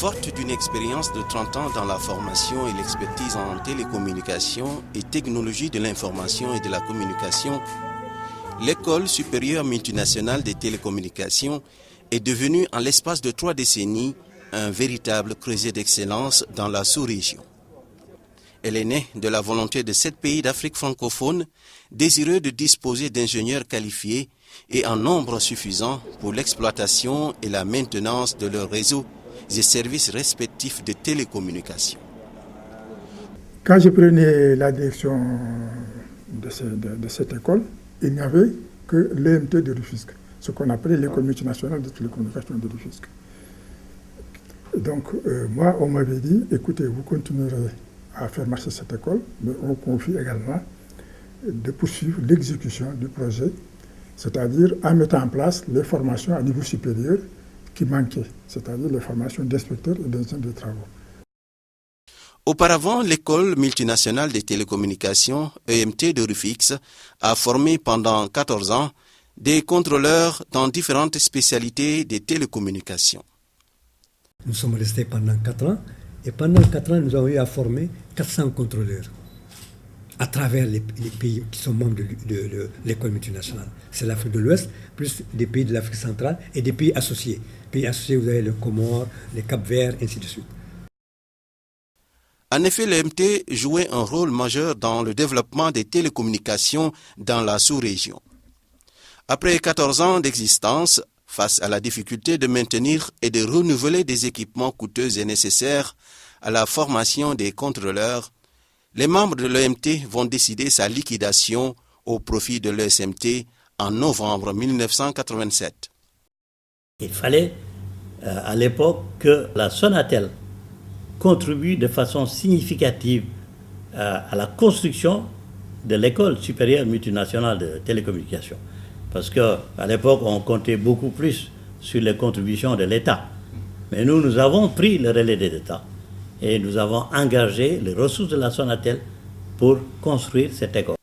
Forte d'une expérience de 30 ans dans la formation et l'expertise en télécommunications et technologies de l'information et de la communication, l'École supérieure multinationale des télécommunications est devenue en l'espace de 3 décennies un véritable creuset d'excellence dans la sous-région. Elle est née de la volonté de 7 pays d'Afrique francophone désireux de disposer d'ingénieurs qualifiés et en nombre suffisant pour l'exploitation et la maintenance de leurs réseaux et services respectifs de télécommunications. Quand je prenais la direction de cette école, il n'y avait que l'EMT de Rufisque, ce qu'on appelait l'École multinationale de télécommunications de Rufisque. Donc, moi, on m'avait dit, écoutez, vous continuerez à faire marcher cette école, mais on confie également de poursuivre l'exécution du projet, c'est-à-dire en mettant en place les formations à niveau supérieur qui manquaient, c'est-à-dire les formations d'inspecteurs et d'ingénieurs de travaux. Auparavant, l'École multinationale des télécommunications, EMT de Rufisque, a formé pendant 14 ans des contrôleurs dans différentes spécialités des télécommunications. Nous sommes restés pendant 4 ans, et pendant 4 ans, nous avons eu à former 400 contrôleurs à travers les pays qui sont membres de l'École multinationale. C'est l'Afrique de l'Ouest, plus des pays de l'Afrique centrale et des pays associés. Pays associés, vous avez le Comores, les Cap-Verts, ainsi de suite. En effet, l'EMT jouait un rôle majeur dans le développement des télécommunications dans la sous-région. Après 14 ans d'existence, face à la difficulté de maintenir et de renouveler des équipements coûteux et nécessaires à la formation des contrôleurs, les membres de l'EMT vont décider sa liquidation au profit de l'ESMT en novembre 1987. Il fallait à l'époque que la Sonatel contribue de façon significative à la construction de l'École supérieure multinationale de télécommunications. Parce qu'à l'époque, on comptait beaucoup plus sur les contributions de l'État. Mais nous avons pris le relais de l'État et nous avons engagé les ressources de la Sonatel pour construire cette école.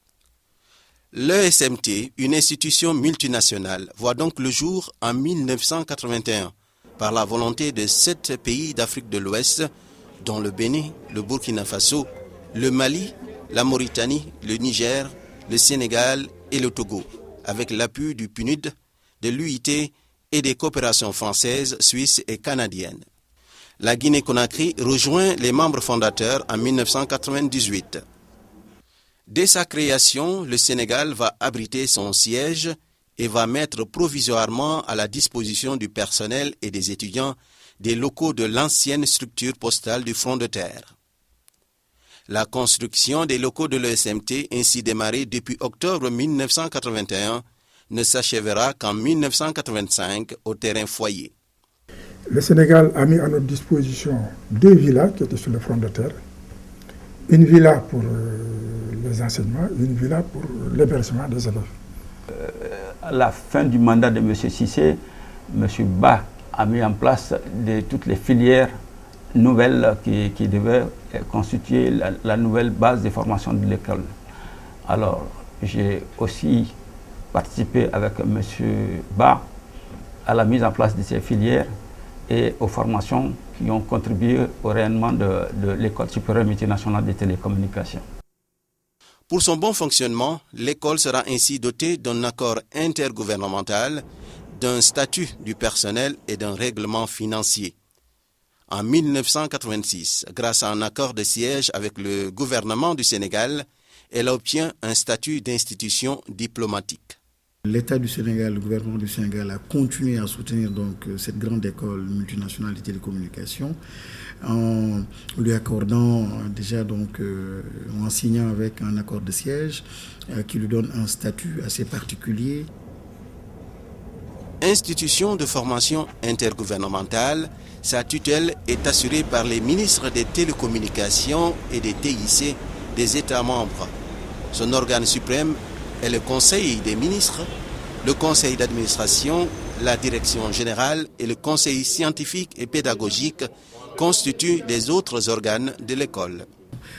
L'ESMT, une institution multinationale, voit donc le jour en 1981 par la volonté de 7 pays d'Afrique de l'Ouest, dont le Bénin, le Burkina Faso, le Mali, la Mauritanie, le Niger, le Sénégal et le Togo, avec l'appui du PNUD, de l'UIT et des coopérations françaises, suisses et canadiennes. La Guinée-Conakry rejoint les membres fondateurs en 1998. Dès sa création, le Sénégal va abriter son siège et va mettre provisoirement à la disposition du personnel et des étudiants des locaux de l'ancienne structure postale du front de terre. La construction des locaux de l'ESMT, ainsi démarrée depuis octobre 1981, ne s'achèvera qu'en 1985 au terrain Foyer. Le Sénégal a mis à notre disposition 2 villas qui étaient sur le front de terre. Une villa pour les enseignements, une villa pour l'hébergement des élèves. À la fin du mandat de M. Cissé, M. Ba a mis en place toutes les filières nouvelles qui devaient constituer la nouvelle base de formation de l'école. Alors, j'ai aussi participé avec M. Ba à la mise en place de ces filières et aux formations qui ont contribué au rayonnement de l'École supérieure multinationale des télécommunications. Pour son bon fonctionnement, l'école sera ainsi dotée d'un accord intergouvernemental, d'un statut du personnel et d'un règlement financier. En 1986, grâce à un accord de siège avec le gouvernement du Sénégal, elle obtient un statut d'institution diplomatique. L'État du Sénégal, le gouvernement du Sénégal a continué à soutenir donc cette grande école multinationale de télécommunications en lui accordant déjà donc en signant avec un accord de siège qui lui donne un statut assez particulier. Institution de formation intergouvernementale, sa tutelle est assurée par les ministres des télécommunications et des TIC des États membres. Son organe suprême est le Conseil des ministres, le Conseil d'administration, la Direction générale et le Conseil scientifique et pédagogique constituent les autres organes de l'école.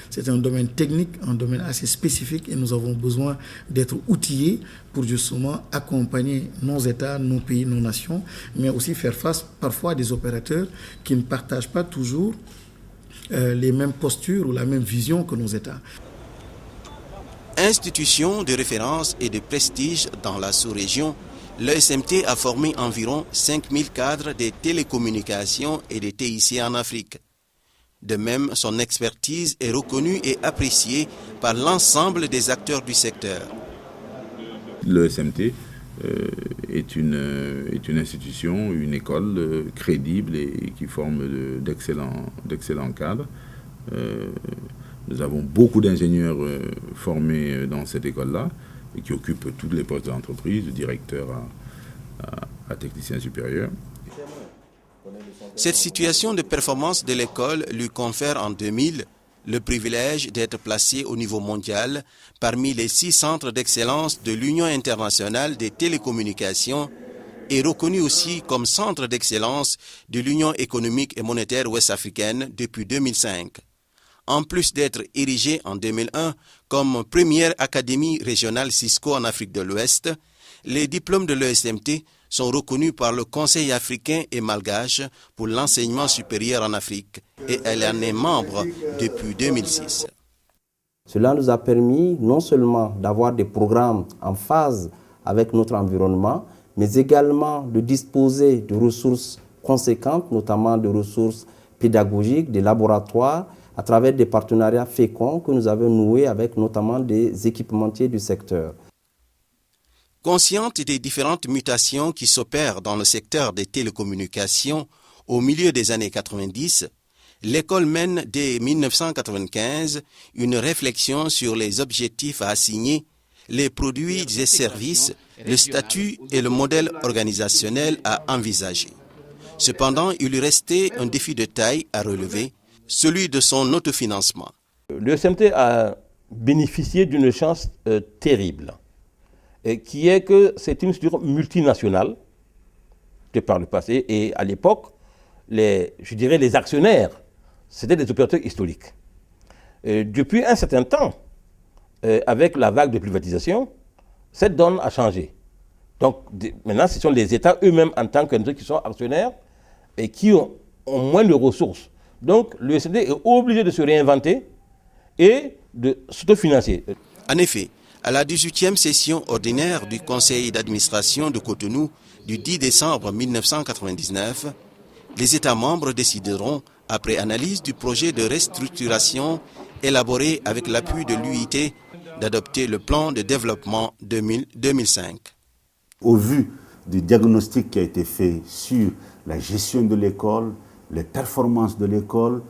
C'est un domaine technique, un domaine assez spécifique et nous avons besoin d'être outillés pour justement accompagner nos États, nos pays, nos nations, mais aussi faire face parfois à des opérateurs qui ne partagent pas toujours les mêmes postures ou la même vision que nos États. Institution de référence et de prestige dans la sous-région, l'ESMT a formé environ 5000 cadres des télécommunications et des TIC en Afrique. De même, son expertise est reconnue et appréciée par l'ensemble des acteurs du secteur. L'ESMT est une institution, une école crédible et qui forme d'excellents cadres. Nous avons beaucoup d'ingénieurs formés dans cette école-là et qui occupent tous les postes de l'entreprise, de directeur à technicien supérieur. Cette situation de performance de l'école lui confère en 2000 le privilège d'être placé au niveau mondial parmi les 6 centres d'excellence de l'Union internationale des télécommunications et reconnu aussi comme centre d'excellence de l'Union économique et monétaire ouest-africaine depuis 2005. En plus d'être érigé en 2001 comme première académie régionale Cisco en Afrique de l'Ouest, les diplômes de l'ESMT sont reconnus par le Conseil africain et malgache pour l'enseignement supérieur en Afrique et elle en est membre depuis 2006. Cela nous a permis non seulement d'avoir des programmes en phase avec notre environnement, mais également de disposer de ressources conséquentes, notamment de ressources pédagogiques, des laboratoires, à travers des partenariats féconds que nous avons noués avec notamment des équipementiers du secteur. Consciente des différentes mutations qui s'opèrent dans le secteur des télécommunications au milieu des années 90, l'école mène dès 1995 une réflexion sur les objectifs à assigner, les produits et services, le statut et le modèle organisationnel à envisager. Cependant, il lui restait un défi de taille à relever, celui de son autofinancement. Le SMT a bénéficié d'une chance terrible, qui est que c'est une structure multinationale de par le passé, et à l'époque, les actionnaires, c'était des opérateurs historiques. Depuis un certain temps, avec la vague de privatisation, cette donne a changé. Donc maintenant, ce sont les États eux-mêmes en tant qu'individus qui sont actionnaires et qui ont moins de ressources. Donc le SMT est obligé de se réinventer et de s'autofinancer. En effet, à la 18e session ordinaire du Conseil d'administration de Cotonou du 10 décembre 1999, les États membres décideront, après analyse du projet de restructuration élaboré avec l'appui de l'UIT, d'adopter le plan de développement 2005. Au vu du diagnostic qui a été fait sur la gestion de l'école, les performances de l'école,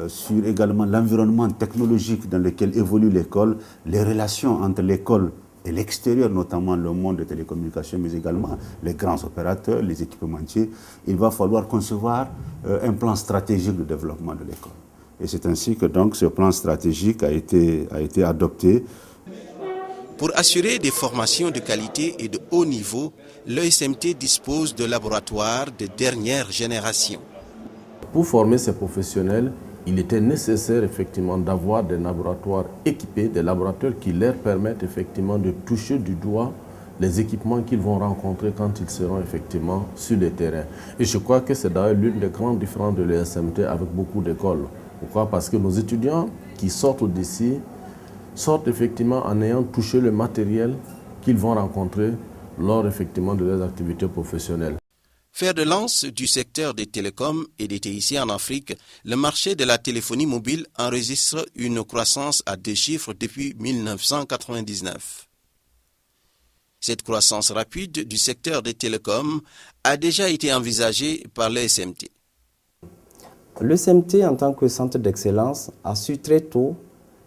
sur également l'environnement technologique dans lequel évolue l'école, les relations entre l'école et l'extérieur, notamment le monde des télécommunications, mais également les grands opérateurs, les équipementiers, il va falloir concevoir un plan stratégique de développement de l'école. Et c'est ainsi que donc ce plan stratégique a été adopté. Pour assurer des formations de qualité et de haut niveau, l'ESMT dispose de laboratoires de dernière génération. Pour former ces professionnels, il était nécessaire effectivement d'avoir des laboratoires équipés, des laboratoires qui leur permettent effectivement de toucher du doigt les équipements qu'ils vont rencontrer quand ils seront effectivement sur le terrain. Et je crois que c'est d'ailleurs l'une des grandes différences de l'ESMT avec beaucoup d'écoles. Pourquoi? Parce que nos étudiants qui sortent d'ici sortent effectivement en ayant touché le matériel qu'ils vont rencontrer lors effectivement de leurs activités professionnelles. Fer de lance du secteur des télécoms et des TIC en Afrique, le marché de la téléphonie mobile enregistre une croissance à 2 chiffres depuis 1999. Cette croissance rapide du secteur des télécoms a déjà été envisagée par l'ESMT. L'ESMT, en tant que centre d'excellence, a su très tôt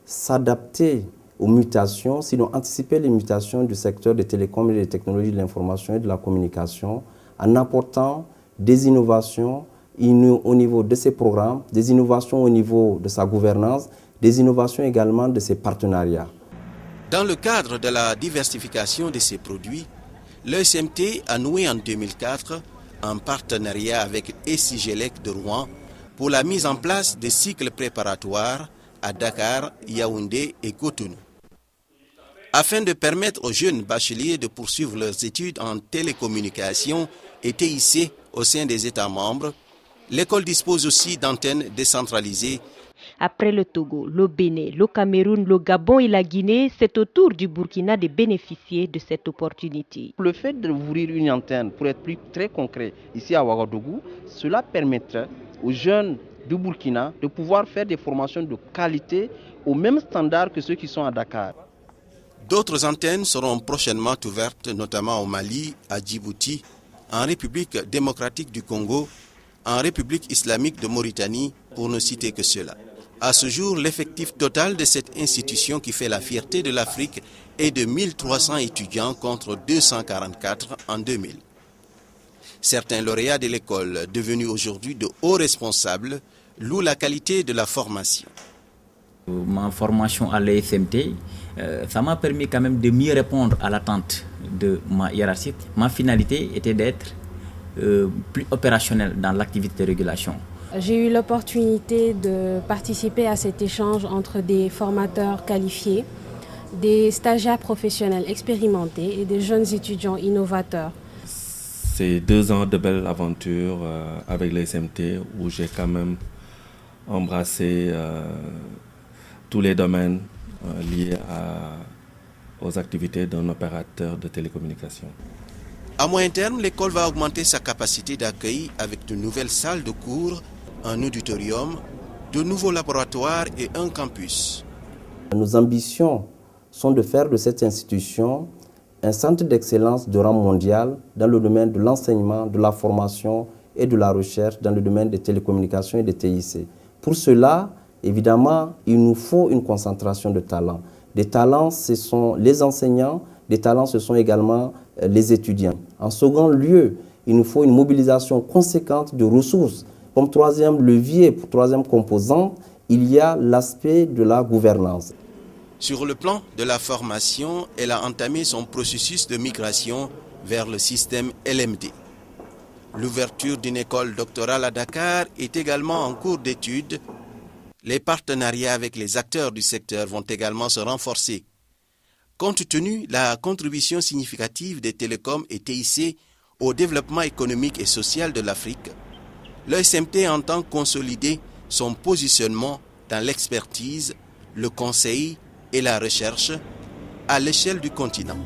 s'adapter aux mutations, sinon anticiper les mutations du secteur des télécoms et des technologies de l'information et de la communication, en apportant des innovations au niveau de ses programmes, des innovations au niveau de sa gouvernance, des innovations également de ses partenariats. Dans le cadre de la diversification de ses produits, l'ESMT a noué en 2004 un partenariat avec Essigelec de Rouen pour la mise en place de cycles préparatoires à Dakar, Yaoundé et Cotonou. Afin de permettre aux jeunes bacheliers de poursuivre leurs études en télécommunications et TIC au sein des États membres, l'école dispose aussi d'antennes décentralisées. Après le Togo, le Bénin, le Cameroun, le Gabon et la Guinée, c'est au tour du Burkina de bénéficier de cette opportunité. Le fait d'ouvrir une antenne, pour être très concret, ici à Ouagadougou, cela permettrait aux jeunes du Burkina de pouvoir faire des formations de qualité au même standard que ceux qui sont à Dakar. D'autres antennes seront prochainement ouvertes, notamment au Mali, à Djibouti, en République démocratique du Congo, en République islamique de Mauritanie, pour ne citer que cela. À ce jour, l'effectif total de cette institution qui fait la fierté de l'Afrique est de 1300 étudiants contre 244 en 2000. Certains lauréats de l'école, devenus aujourd'hui de hauts responsables, louent la qualité de la formation. Ma formation à l'ESMT, ça m'a permis quand même de mieux répondre à l'attente de ma hiérarchie. Ma finalité était d'être plus opérationnel dans l'activité de régulation. J'ai eu l'opportunité de participer à cet échange entre des formateurs qualifiés, des stagiaires professionnels expérimentés et des jeunes étudiants innovateurs. C'est 2 ans de belles aventures avec les SMT où j'ai quand même embrassé tous les domaines liés aux activités d'un opérateur de télécommunications. À moyen terme, l'école va augmenter sa capacité d'accueil avec de nouvelles salles de cours, un auditorium, de nouveaux laboratoires et un campus. Nos ambitions sont de faire de cette institution un centre d'excellence de rang mondial dans le domaine de l'enseignement, de la formation et de la recherche dans le domaine des télécommunications et des TIC. Pour cela, évidemment, il nous faut une concentration de talents. Des talents, ce sont les enseignants, des talents, ce sont également les étudiants. En second lieu, il nous faut une mobilisation conséquente de ressources. Comme troisième levier, troisième composante, il y a l'aspect de la gouvernance. Sur le plan de la formation, elle a entamé son processus de migration vers le système LMD. L'ouverture d'une école doctorale à Dakar est également en cours d'étude. Les partenariats avec les acteurs du secteur vont également se renforcer. Compte tenu de la contribution significative des télécoms et TIC au développement économique et social de l'Afrique, l'ESMT entend consolider son positionnement dans l'expertise, le conseil et la recherche à l'échelle du continent.